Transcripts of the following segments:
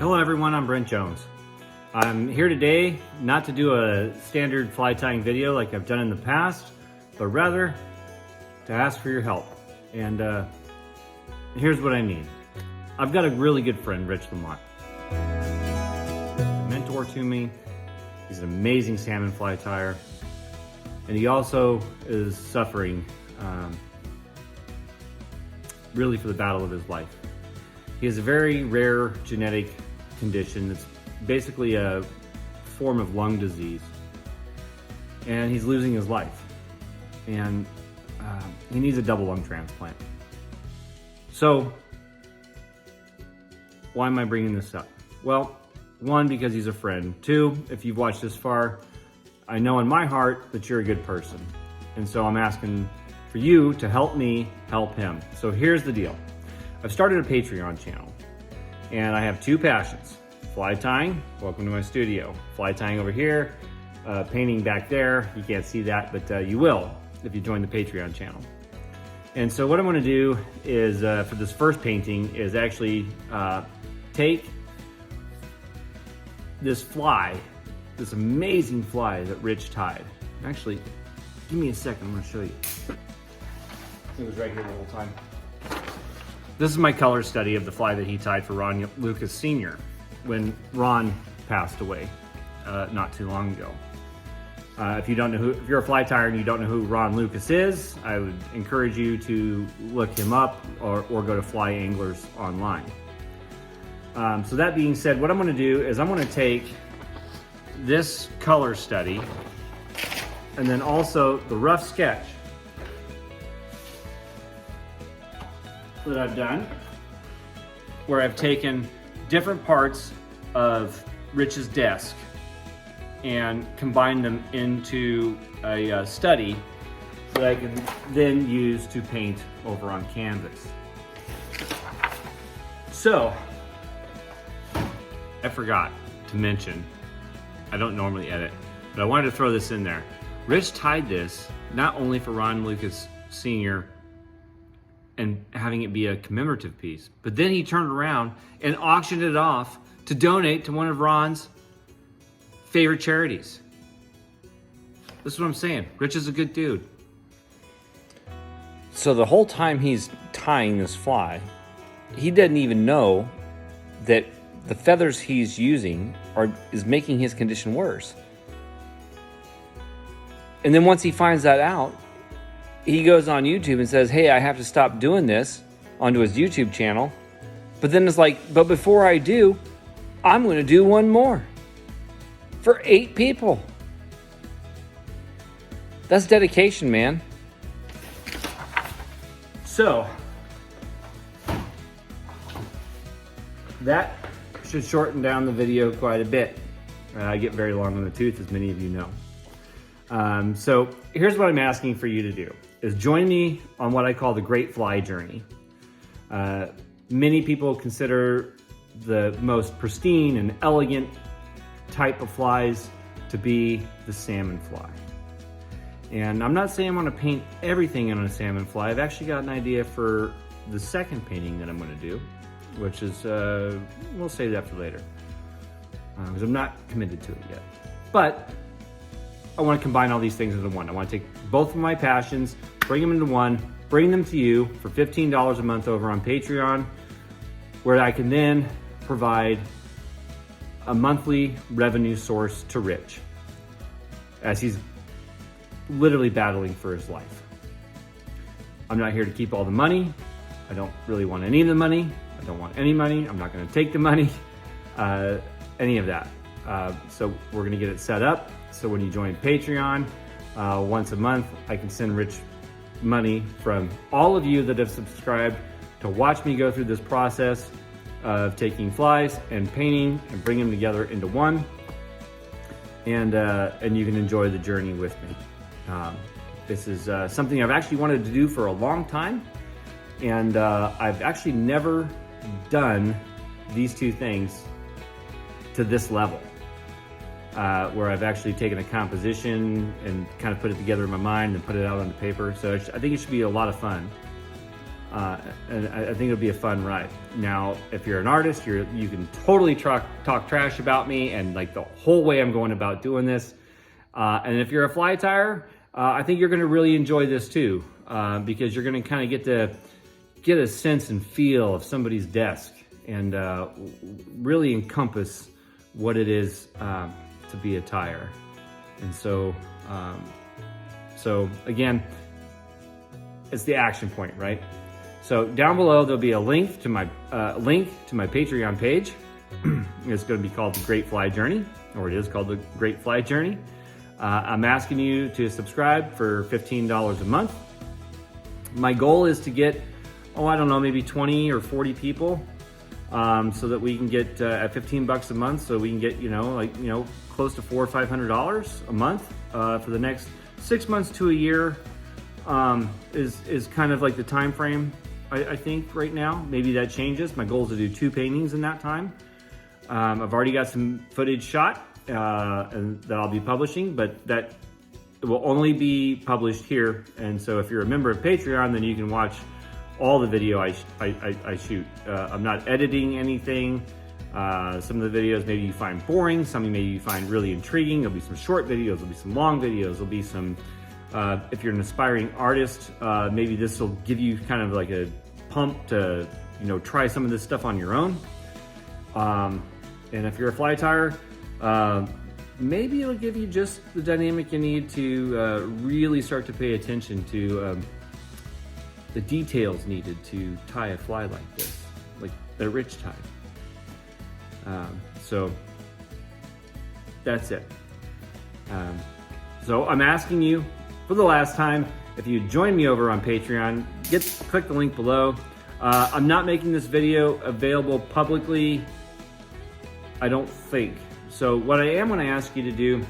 Hello everyone, I'm Brent Jones. I'm here today not to do a standard fly tying video like I've done in the past, but rather to ask for your help. And here's what I need. I've got a really good friend, LaMonte. A mentor to me. He's an amazing salmon fly tyer. And he also is suffering really for the battle of his life. He has a very rare genetic condition that's basically a form of lung disease. And he's losing his life. And he needs a double lung transplant. So, why am I bringing this up? Well, one, because he's a friend. Two, if you've watched this far, I know in my heart that you're a good person. And so I'm asking for you to help me help him. So here's the deal. I've started a Patreon channel and I have two passions. Fly tying, welcome to my studio. Fly tying over here, painting back there. You can't see that, but you will if you join the Patreon channel. And so what I'm gonna do is, for this first painting, is actually take this fly, this amazing fly that Rich tied. Actually, give me a second, I'm gonna show you. It was right here the whole time. This is my color study of the fly that he tied for Ron Lucas Sr. when Ron passed away not too long ago. If you don't know if you're a fly tyer and you don't know who Ron Lucas is, I would encourage you to look him up or go to Fly Anglers online. So that being said, what I'm gonna do is I'm gonna take this color study and then also the rough sketch that I've done, where I've taken different parts of Rich's desk and combined them into a study that I can then use to paint over on canvas. So, I forgot to mention, I don't normally edit, but I wanted to throw this in there. Rich tied this not only for Ron Lucas Sr. and having it be a commemorative piece, but then he turned around and auctioned it off to donate to one of Ron's favorite charities. This is what I'm saying. Rich is a good dude. So the whole time he's tying this fly, he doesn't even know that the feathers he's using is making his condition worse. And then once he finds that out, he goes on YouTube and says, hey, I have to stop doing this onto his YouTube channel. But then it's like, but before I do, I'm going to do one more for 8 people. That's dedication, man. So that should shorten down the video quite a bit. I get very long on the tooth, as many of you know. So here's what I'm asking for you to do, is join me on what I call the Great Fly Journey. Many people consider the most pristine and elegant type of flies to be the salmon fly. And I'm not saying I'm gonna paint everything on a salmon fly. I've actually got an idea for the second painting that I'm gonna do, which is, we'll save that for later, because I'm not committed to it yet. But I want to combine all these things into one. I want to take both of my passions, bring them into one, bring them to you for $15 a month over on Patreon, where I can then provide a monthly revenue source to Rich as he's literally battling for his life. I'm not here to keep all the money. I don't really want any of the money. I don't want any money. I'm not going to take the money, any of that. So we're going to get it set up. So when you join Patreon, once a month, I can send Rich money from all of you that have subscribed to watch me go through this process of taking flies and painting and bring them together into one. And you can enjoy the journey with me. This is something I've actually wanted to do for a long time. And I've actually never done these two things to this level. Where I've actually taken a composition and kind of put it together in my mind and put it out on the paper. So I think it should be a lot of fun. And I think it'll be a fun ride. Now, if you're an artist, you can totally talk trash about me and like the whole way I'm going about doing this. And if you're a fly tyer, I think you're gonna really enjoy this too, because you're gonna kind of get a sense and feel of somebody's desk and really encompass what it is to be a tyer. And so, so again, it's the action point, right? So down below, there'll be a link to my Patreon page. It's gonna be called The Great Fly Journey, or it is called The Great Fly Journey. I'm asking you to subscribe for $15 a month. My goal is to get, I don't know, maybe 20 or 40 people, so that we can get at $15 a month, so we can get, close to $400 or $500 a month for the next 6 months to a year. Is kind of like the time frame, I think, right now. Maybe that changes. My goal is to do 2 paintings in that time. I've already got some footage shot and that I'll be publishing, but that will only be published here. And so if you're a member of Patreon, then you can watch all the video I shoot. I'm not editing anything. Some of the videos maybe you find boring, some maybe you find really intriguing. There'll be some short videos, there'll be some long videos, there'll be some, if you're an aspiring artist, maybe this will give you kind of like a pump to, try some of this stuff on your own. And if you're a fly tyer, maybe it'll give you just the dynamic you need to really start to pay attention to the details needed to tie a fly like this, like the rich tie. So that's it. So I'm asking you for the last time, if you join me over on Patreon, click the link below. I'm not making this video available publicly, I don't think. So what I am gonna ask you to do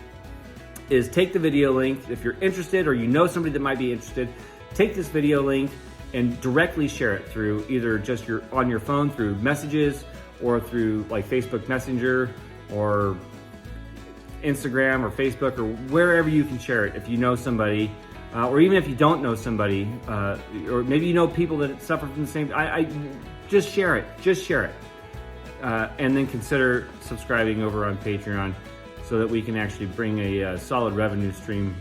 is take the video link, if you're interested or you know somebody that might be interested, take this video link and directly share it through either just on your phone through messages or through like Facebook Messenger or Instagram or Facebook or wherever you can share it if you know somebody, or even if you don't know somebody, or maybe you know people that suffer from the same, just share it, and then consider subscribing over on Patreon so that we can actually bring a solid revenue stream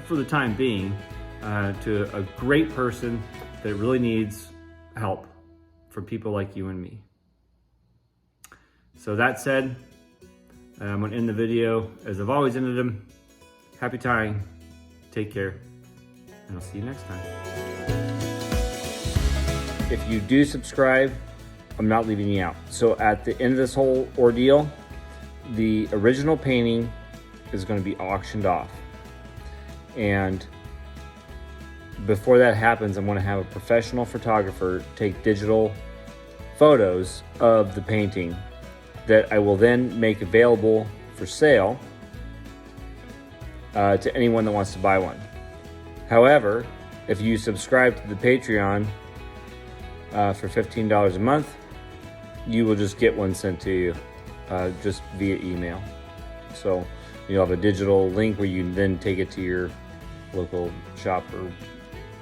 for the time being to a great person that really needs help from people like you and me. So that said, I'm gonna end the video as I've always ended them. Happy tying, take care, and I'll see you next time. If you do subscribe, I'm not leaving you out. So at the end of this whole ordeal, the original painting is gonna be auctioned off. And before that happens, I'm gonna have a professional photographer take digital photos of the painting that I will then make available for sale to anyone that wants to buy one. However, if you subscribe to the Patreon for $15 a month, you will just get one sent to you just via email. So you'll have a digital link where you then take it to your local shop or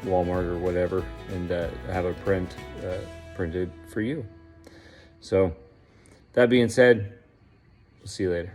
Walmart or whatever and have a printed for you. So that being said, we'll see you later.